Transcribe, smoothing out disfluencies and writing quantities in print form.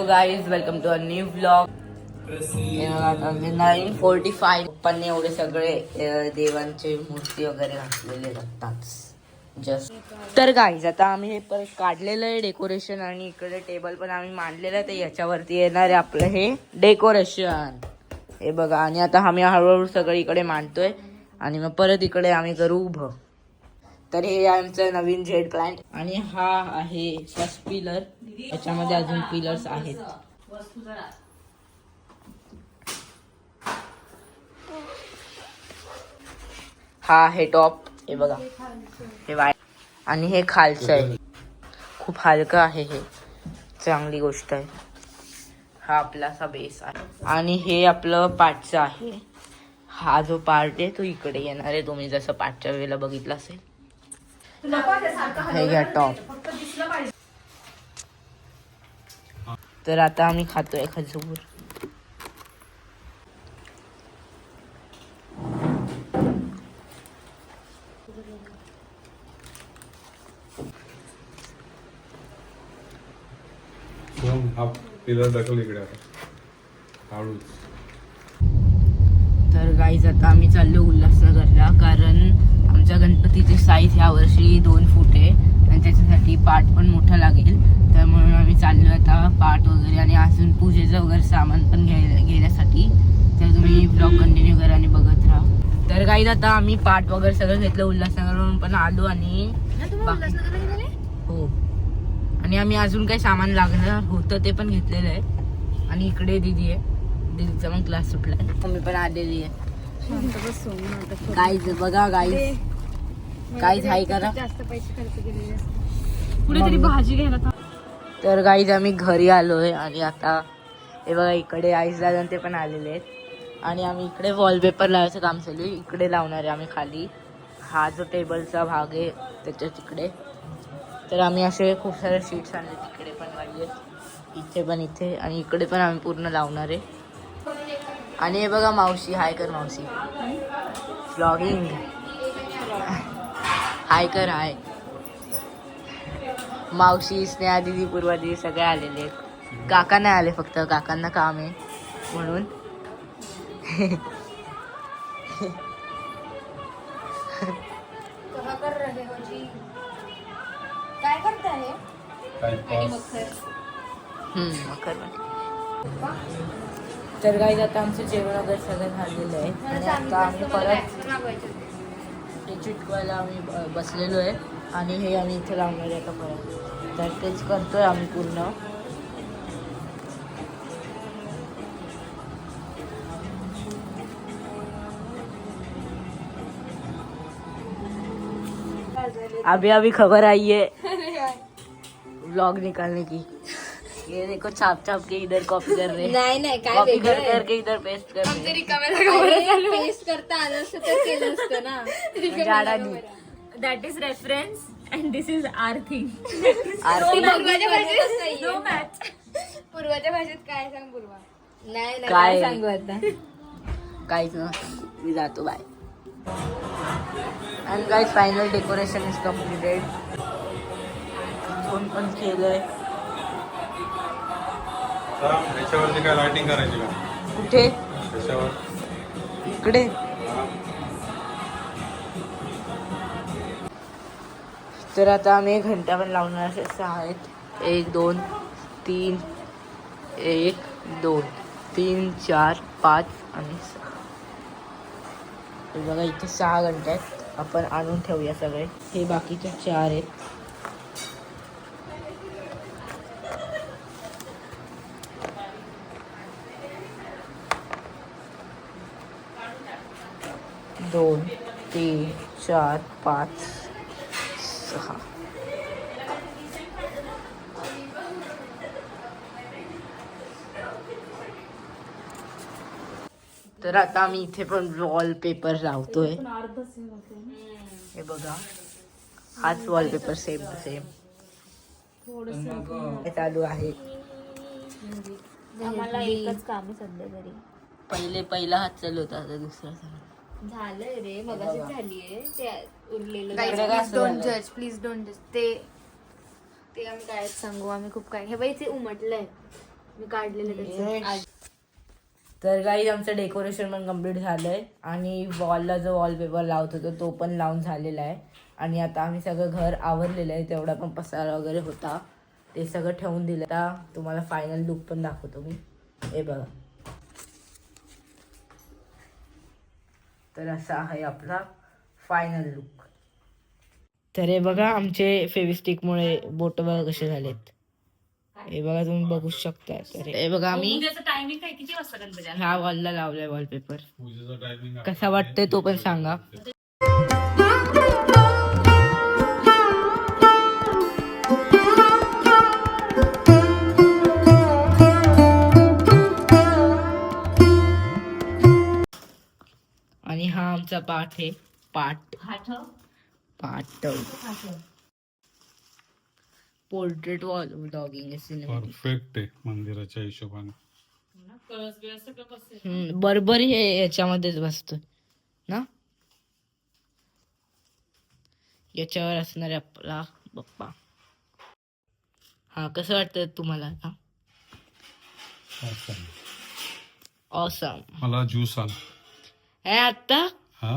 Hello guys, welcome to a new vlog. 9:45 पप्पांनी एवढे सगळे देवांचे मूर्ती वगैरे घातलेले असतात जस्ट. तर गाईज आता आम्ही हे परत काढलेलं आहे डेकोरेशन आणि इकडे टेबल पण आम्ही मांडलेलं आहे. तर याच्यावरती येणार आहे आपलं हे डेकोरेशन, हे बघा. आणि आता आम्ही हळूहळू सगळं इकडे मांडतोय आणि मग परत इकडे आम्ही करू उभं. तर हे आमचं नवीन जेड प्लांट आणि हा आहे फर्स्ट पिलर. याच्यामध्ये अजून पिलर्स आहेत. हा आहे टॉप, हे बघा, हे वाय. आणि हे खालचं आहे, खूप हलकं आहे, हे चांगली गोष्ट आहे. हा आपला असा बेस आहे आणि हे आपलं पाठचं आहे. हा जो पार्ट आहे तो इकडे येणार आहे, तुम्ही जसं पाठच्या वेळेला बघितलं असेल. हे घ्या टॉप. तर आता आम्ही खातोय खजूर. हा पिलर ढकल इकडे आता हळूच. तर गाईज आता आम्ही चाललो उल्हासनगरला, कारण आमच्या गणपतीची साईज ह्या वर्षी 2 फूट आहे आणि त्याच्यासाठी पाट पण मोठा लागेल. तर म्हणून आम्ही चाललो आता पाट वगैरे आणि अजून पूजेचं वगैरे सामान पण घेण्यासाठी. तर तुम्ही ब्लॉग कंटिन्यू करा आणि बघत राहा. तर गाईज आता आम्ही पाट वगैरे सगळं घेतलं, उल्हासनगरवरून पण आलो आणि हो, आणि आम्ही अजून काही सामान लागणार होतं ते पण घेतलेलं आहे. आणि इकडे दीदी आहे, दीदीचा पण क्लास सुटलाय, मम्मी पण आलेली आहे. गाईज बघा, गाईज गाईज हाय करा. जास्त पैसे खर्च केलेले कुठेतरी भाजी घ्यायला. तर गाईज आम्ही घरी आलोय आणि आता हे बघा इकडे आईस दादा ते पण आलेले आहेत. आणि आम्ही इकडे वॉलपेपर लावायचं काम चालू आहे, इकडे लावणार आहे आम्ही खाली. हा जो टेबलचा भाग आहे त्याच्या तिकडे. तर आम्ही असे खूप सारे शीट्स आणले, तिकडे पण लावले, इथे पण, इथे आणि इकडे पण आम्ही पूर्ण लावणार आहे. आणि हे बघा मावशी, हाय कर मावशी, व्लॉगिंग हाय कर, हाय. मावशी, स्नेहा दिदी, पूर्वा दिदी सगळे आलेले आहेत. काका नाही आले, फक्त काकांना काम आहे म्हणून. काय करताय? मकर. तर गाईज आता आमचं जेवण वगैरे सगळं झालेलं आहे आणि आता आम्ही परत ते चिटकवायला आम्ही बसलेलो आहे आणि हे आम्ही इथे लावणार आहे आता परत. तर तेच करतोय आम्ही पूर्ण. अभी अभी खबर आई है व्लॉग निकालने की. ये देखो, छाप छाप के इधर कॉपी कर रहे हैं. नाही काय कॉपी करके इधर पेस्ट कर रहे हैं. पेस्ट करता आलं असतं तर केलं असतं ना. जाडानी. That is reference and this is our thing. पूर्वाच्या भाषेत No match. पूर्वाच्या भाषेत काय सांग पूर्वा? नाही काय? काय सांगू आता. काहीच ना, मी जातो, bye. And guys final decoration is completed. Phone पण केलंय. याच्यावरती काय लाइटिंग करायची का? कुठे? त्याच्यावर इकडे. तर आता आम्ही घंटा पण लावणार, असे 6 आहेत. 1 2 3 1 2 3 4 5 आणि 6. बघा इथे 6 घंटे आहेत. आपण आणून ठेवूया सगळे. हे बाकीचे 4 आहेत. दोन 3 4 5 6. तर आता आम्ही इथे पण वॉलपेपर लावतोय. हे बघा, हाच वॉलपेपर सेम टू सेम चालू आहे. आम्हाला एकच काम आहे सध्या तरी. पहिला हात चालू होता, आता दुसरा चालू झालंय रे, मगाशी झालीये ते उरलेलं. प्लीज डोंट जज. ते आम्ही काय सांगू, आम्ही खूप काय, हे बाई ते उमटलंय. मी काढलेलं त्याचं. तर काही आमचं डेकोरेशन पण कम्प्लीट झालंय आणि वॉलला जो वॉलपेपर लावत होतो तो पण लावून झालेला आहे. आणि आता आम्ही सगळं घर आवरलेलं आहे. तेवढा पण पसारा वगैरे होता ते सगळं ठेवून दिलं. आता तुम्हाला फायनल लुक पण दाखवतो मी. हे बघा, तर असा आहे आपला फायनल लुक. तर हे बघा आमचे फेविस्टिकमुळे बोट बघा कसे झालेत. हे बघा तुम्ही बघू शकता. तर हे बघा आम्ही टायमिंग काय किती वाजता गणपती? ह्या वॉलला लावलाय वॉलपेपर. पूजेचा टायमिंग कसा वाटतंय तो पण सांगा. आणि हा आमचा पाठ आहे. पाठ portrait wall blogging cinematic. Perfect आहे मंदिराच्या हिशोबाने. बरोबर हे याच्यामध्येच बसतो ना. याच्यावर असणार आहे आपला बाप्पा. हा कसं वाटतं तुम्हाला आता? ऑसम. मला ज्यूस आण. हे आता हा